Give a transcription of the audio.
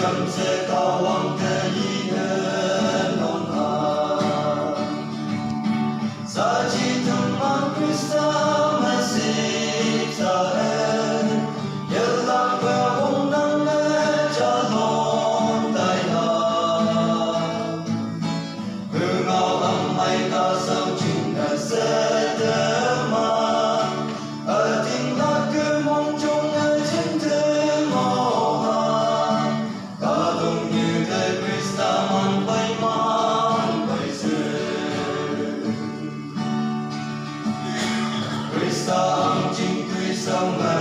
trầm sẽ có hoàng thế 이는 논하 Sa chỉ thầm mang Christa mà xịp xa em Nhớ lạc vào bóng nắng em cho lộn tay hà Hương áo ấm hay ta sao chừng đã sẽ đỡ mà Ở tình lạc cứ mong chung ở trên thế màu hà Cả đồng như thế Christa mang bay dư Christa ang chính tuy sao ngài